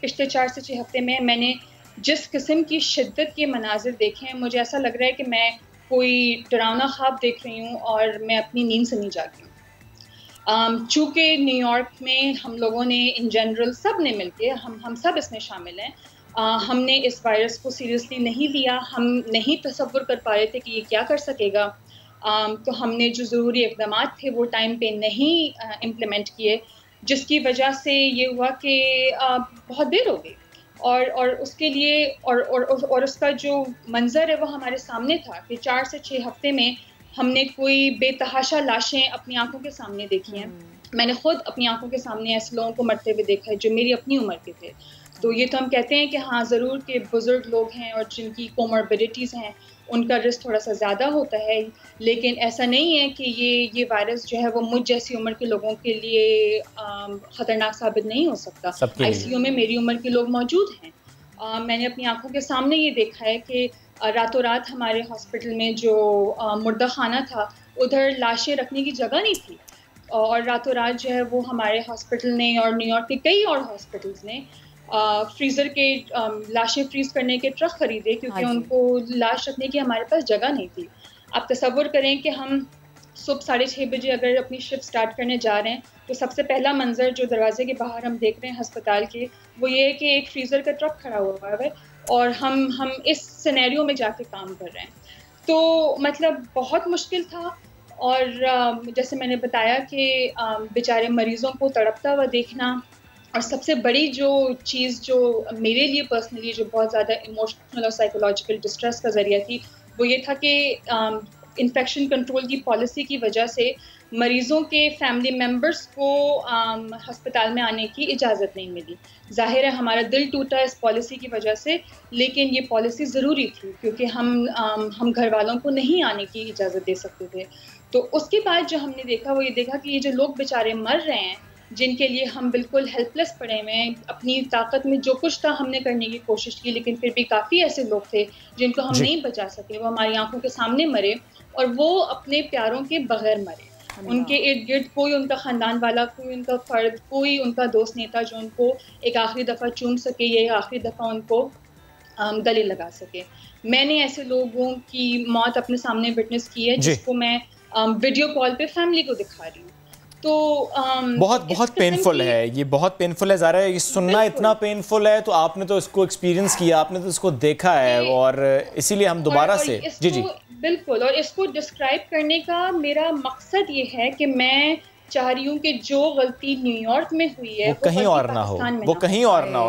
पिछले 4 से 6 हफ्ते में मैंने जिस किस्म की शिद्दत के मनाजिर देखे हैं, मुझे ऐसा लग रहा है कि मैं कोई डरावना ख्वाब देख रही हूँ और मैं अपनी नींद से नहीं जागी हूँ। चूँकि न्यूयॉर्क में हम लोगों ने इन जनरल सब ने मिलके हम सब इसमें शामिल हैं। हमने इस वायरस को सीरियसली नहीं लिया, हम नहीं तसव्वुर कर पा रहे थे कि ये क्या कर सकेगा। तो हमने जो ज़रूरी इक़दामात थे वो टाइम पे नहीं इम्प्लीमेंट किए, जिसकी वजह से ये हुआ कि बहुत देर हो गई और उसके लिए और उसका जो मंज़र है वो हमारे सामने था कि 4 से 6 हफ्ते में हमने कोई बेतहाशा लाशें अपनी आँखों के सामने देखी हैं। मैंने खुद अपनी आँखों के सामने ऐसे लोगों को मरते हुए देखा है जो मेरी अपनी उम्र के थे। तो ये तो हम कहते हैं कि हाँ, ज़रूर कि बुज़ुर्ग लोग हैं और जिनकी कोमॉर्बिडिटीज़ हैं, उनका रिस्क थोड़ा-सा ज़्यादा होता है, लेकिन ऐसा नहीं है कि ये वायरस जो है वो मुझ जैसी उम्र के लोगों के लिए ख़तरनाक साबित नहीं हो सकता। सबके लिए। आईसीयू में मेरी उम्र के लोग मौजूद हैं। मैंने अपनी आँखों के सामने ये देखा है कि रातों रात हमारे हॉस्पिटल में जो मुर्दा खाना था, उधर लाशें रखने की जगह नहीं थी और रातों रात जो है वो हमारे हॉस्पिटल ने और न्यूयॉर्क के कई और हॉस्पिटल्स ने फ्रीज़र के लाशें फ्रीज़ करने के ट्रक खरीदे क्योंकि उनको लाश रखने की हमारे पास जगह नहीं थी। आप तसव्वुर करें कि हम सुबह 6:30 बजे अगर अपनी शिफ्ट स्टार्ट करने जा रहे हैं, तो सबसे पहला मंज़र जो दरवाज़े के बाहर हम देख रहे हैं अस्पताल के, वो ये है कि एक फ्रीज़र का ट्रक खड़ा हुआ है और हम इस सिनेरियो में जाके काम कर रहे हैं। तो मतलब बहुत मुश्किल था और जैसे मैंने बताया कि बेचारे मरीज़ों को तड़पता हुआ देखना और सबसे बड़ी जो चीज़ जो मेरे लिए पर्सनली जो बहुत ज़्यादा इमोशनल और साइकोलॉजिकल डिस्ट्रेस का ज़रिया थी, वो ये था कि इन्फेक्शन कंट्रोल की पॉलिसी की वजह से मरीज़ों के फैमिली मेंबर्स को अस्पताल में आने की इजाज़त नहीं मिली। ज़ाहिर है हमारा दिल टूटा इस पॉलिसी की वजह से, लेकिन ये पॉलिसी ज़रूरी थी क्योंकि हम घर वालों को नहीं आने की इजाज़त दे सकते थे। तो उसके बाद जो हमने देखा वो ये देखा कि ये जो लोग बेचारे मर रहे हैं, जिनके लिए हम बिल्कुल हेल्पलेस पड़े हुए हैं, अपनी ताकत में जो कुछ था हमने करने की कोशिश की, लेकिन फिर भी काफ़ी ऐसे लोग थे जिनको हम जी। नहीं बचा सके, वो हमारी आँखों के सामने मरे और वो अपने प्यारों के बगैर मरे। उनके इर्द-गिर्द कोई उनका ख़ानदान वाला, कोई उनका फ़र्द, कोई उनका दोस्त नहीं था जो उनको एक आखिरी दफ़ा चूम सके या एक आखिरी दफ़ा उनको गले लगा सके। मैंने ऐसे लोगों की मौत अपने सामने विटनेस की है जी। जिसको मैं वीडियो कॉल पे फैमिली को दिखा रही हूँ। तो बहुत इस बहुत किस्म पेनफुल की है, ये बहुत पेनफुल है ज़ारा, ये सुनना इतना बिल्कुल। पेनफुल है, तो आपने तो इसको एक्सपीरियंस किया, आपने तो इसको देखा है ये और इसीलिए हम दोबारा और से जी, इसको जी। बिल्कुल और इसको डिस्क्राइब करने का मेरा मकसद ये है कि मैं चाह रही हूँ कि जो गलती न्यूयॉर्क में हुई है, वो वो कहीं गलती और ना हो, पाकिस्तान में वो ना हो कहीं और ना हो। पाए।